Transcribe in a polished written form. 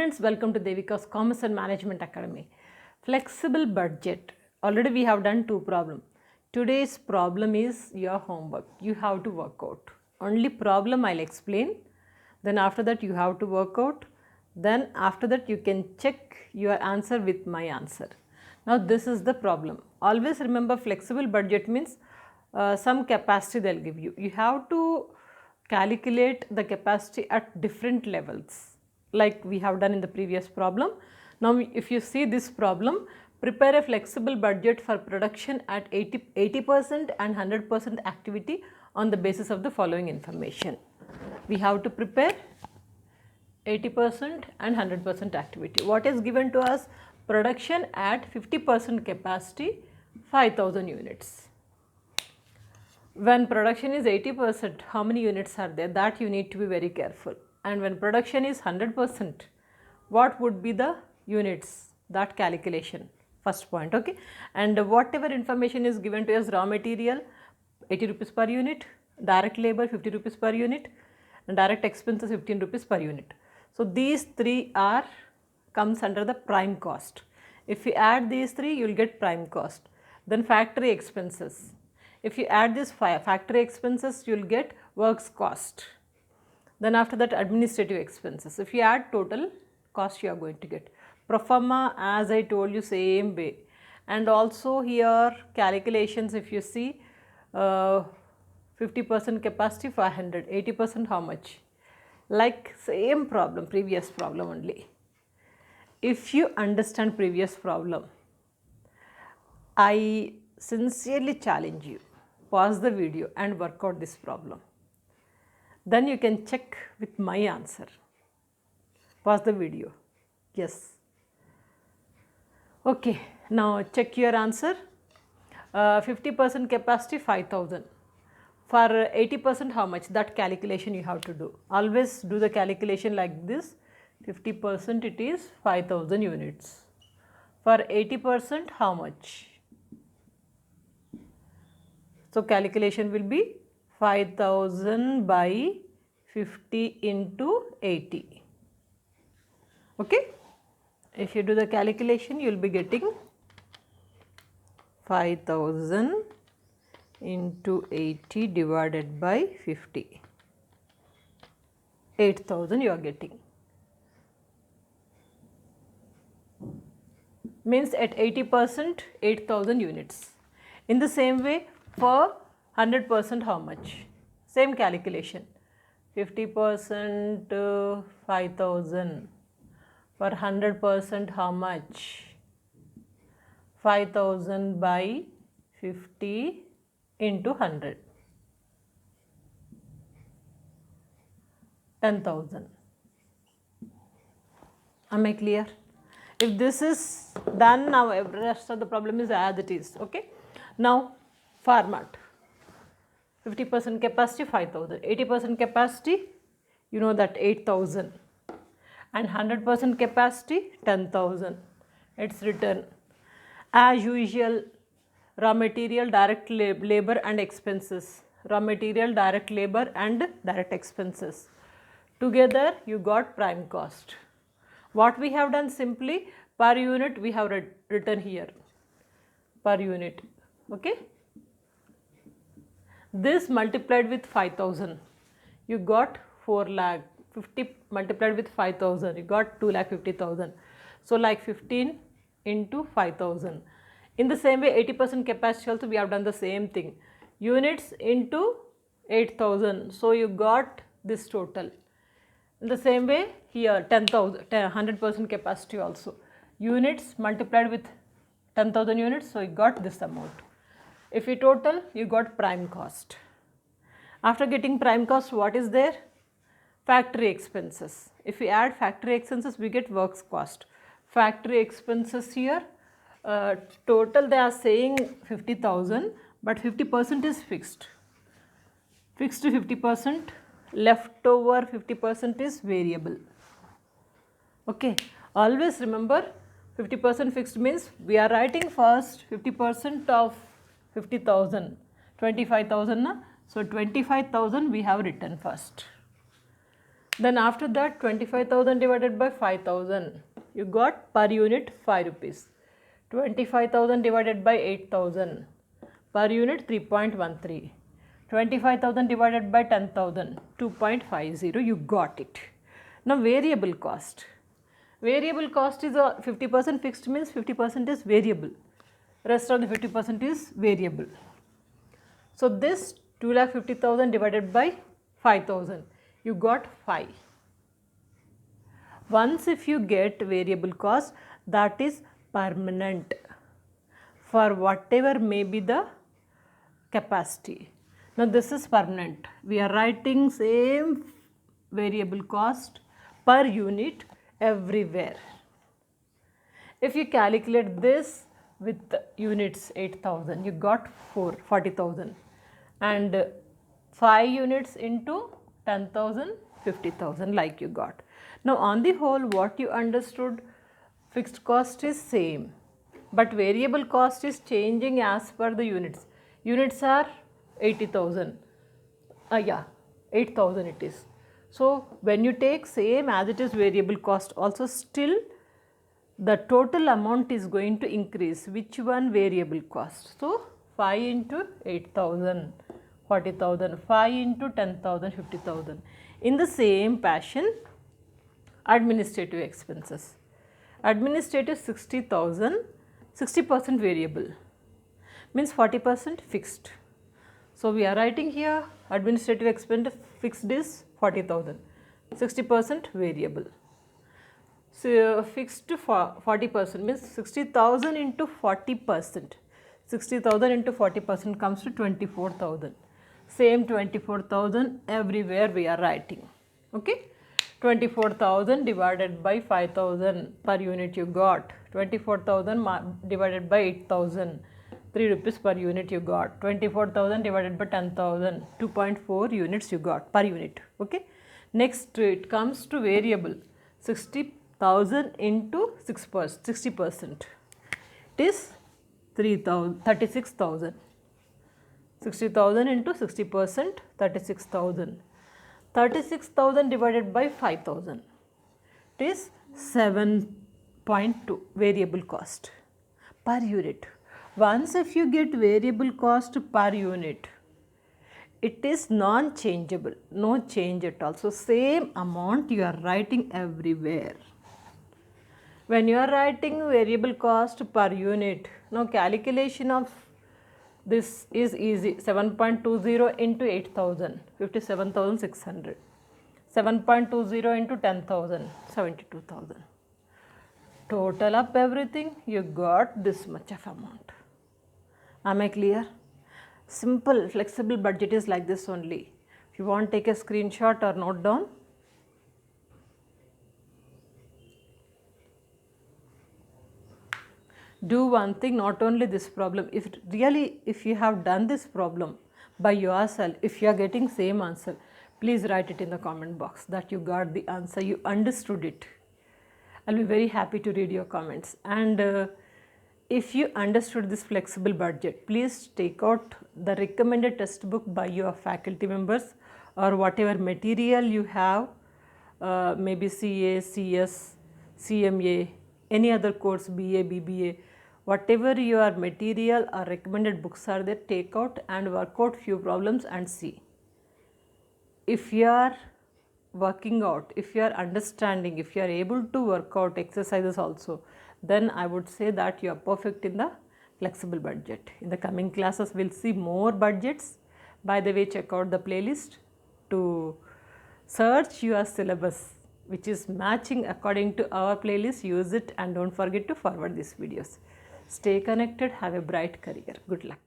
Students, welcome to Devika's Commerce and Management Academy. Flexible budget. Already we have done 2 problems. Today's problem is your homework. You have to work out. Only problem I'll explain. Then after that you have to work out. Then after that you can check your answer with my answer. Now this is the problem. Always remember flexible budget means some capacity they'll give you. You have to calculate the capacity at different levels like we have done in the previous problem. Now if you see this problem, prepare a flexible budget for production at 80% and 100% activity on the basis of the following information. We have to prepare 80% and 100% activity. What is given to us? Production at 50% capacity, 5000 units. When production is 80%, how many units are there? That you need to be very careful. And when production is 100%, what would be the units? That calculation, first point, okay. And whatever information is given to us, raw material 80 rupees per unit, direct labor 50 rupees per unit, and direct expenses 15 rupees per unit. So these 3 comes under the prime cost. If you add these 3, you will get prime cost. Then factory expenses. If you add this factory expenses, you will get works cost. Then after that administrative expenses. If you add total cost, you are going to get. Pro forma, as I told you, same way. And also here calculations, if you see 50% capacity 500, 80% how much? Like same problem, previous problem only. If you understand previous problem, I sincerely challenge you, pause the video and work out this problem. Then you can check with my answer. Pause the video. Yes. Okay, now check your answer. 50% capacity 5000. For 80% how much? That calculation you have to do. Always do the calculation like this. 50% it is 5000 units. For 80% how much? So calculation will be 5000 by 50 into 80. Okay. If you do the calculation, you will be getting 5000 into 80 divided by 50. 8000 you are getting. Means at 80% 8000 units. In the same way, for 100% how much? Same calculation. 50% 5000. For 100% how much? 5000 by 50 into 100. 10,000. Am I clear? If this is done, now the rest of the problem is as it is. Okay. Now format. 50% capacity 5000, 80% capacity you know that 8000, and 100% capacity 10,000. It's written as usual. Raw material, direct labor and expenses. Raw material, direct labor and direct expenses. Together you got prime cost. What we have done, simply per unit we have written here. Per unit. Okay. This multiplied with 5000, you got 4 lakh. 50 multiplied with 5000, you got 2,50,000. So like 15 into 5000. In the same way, 80% capacity also we have done the same thing. Units into 8000. So you got this total. In the same way, here 10,000, 100% capacity also. Units multiplied with 10,000 units, so you got this amount. If you total, you got prime cost. After getting prime cost, what is there? Factory expenses. If we add factory expenses, we get works cost. Factory expenses here, total they are saying 50,000, but 50% is fixed. Fixed 50%, leftover 50% is variable. Okay. Always remember 50% fixed means we are writing first 50% of 50,000, 25,000 na? So 25,000 we have written first. Then after that 25,000 divided by 5,000, you got per unit 5 rupees. 25,000 divided by 8,000, per unit 3.13. 25,000 divided by 10,000, 2.50, you got it. Now variable cost. Variable cost is a 50% fixed, means 50% is variable. Rest of the 50% is variable. So this 2,50,000 divided by 5,000, you got 5. Once if you get variable cost, that is permanent for whatever may be the capacity. Now this is permanent. We are writing same variable cost per unit everywhere. If you calculate this with units 8,000, you got 40,000, and 5 units into 10,000, 50,000 like you got. Now on the whole, what you understood, fixed cost is same, but variable cost is changing as per the units. Units are 80,000, 8,000 it is. So when you take same as it is variable cost, also still the total amount is going to increase. Which one? Variable cost. So 5 into 8,000, 40,000, 5 into 10,000, 50,000. In the same fashion, administrative expenses. Administrative 60,000, 60% variable, means 40% fixed. So we are writing here administrative expense fixed is 40,000, 60% variable. So fixed 40% means 60,000 into 40%. 60,000 into 40% comes to 24,000. Same 24,000 everywhere we are writing. Okay. 24,000 divided by 5,000 per unit you got. 24,000 divided by 8,000. 3 rupees per unit you got. 24,000 divided by 10,000, 2.4 units you got per unit. Okay. Next it comes to variable, 60,000 into 60%. It is 36,000. 60,000 into 60%, 36,000. 36,000 divided by 5,000. It is 7.2 variable cost per unit. Once if you get variable cost per unit, it is non-changeable, no change at all. So same amount you are writing everywhere. When you are writing variable cost per unit, now calculation of this is easy. 7.20 into 8,000, 57,600. 7.20 into 10,000, 72,000. Total up everything, you got this much of amount. Am I clear? Simple flexible budget is like this only. If you want, take a screenshot or note down. Do one thing, not only this problem, if you have done this problem by yourself, if you are getting same answer, please write it in the comment box that you got the answer, you understood it. I'll be very happy to read your comments. And if you understood this flexible budget, please take out the recommended textbook by your faculty members or whatever material you have, maybe CA, CS, CMA, any other course, BA, BBA, whatever your material or recommended books are there, take out and work out few problems and see. If you are working out, if you are understanding, if you are able to work out exercises also, then I would say that you are perfect in the flexible budget. In the coming classes, we will see more budgets. By the way, check out the playlist to search your syllabus which is matching according to our playlist. Use it and don't forget to forward these videos. Stay connected. Have a bright career. Good luck.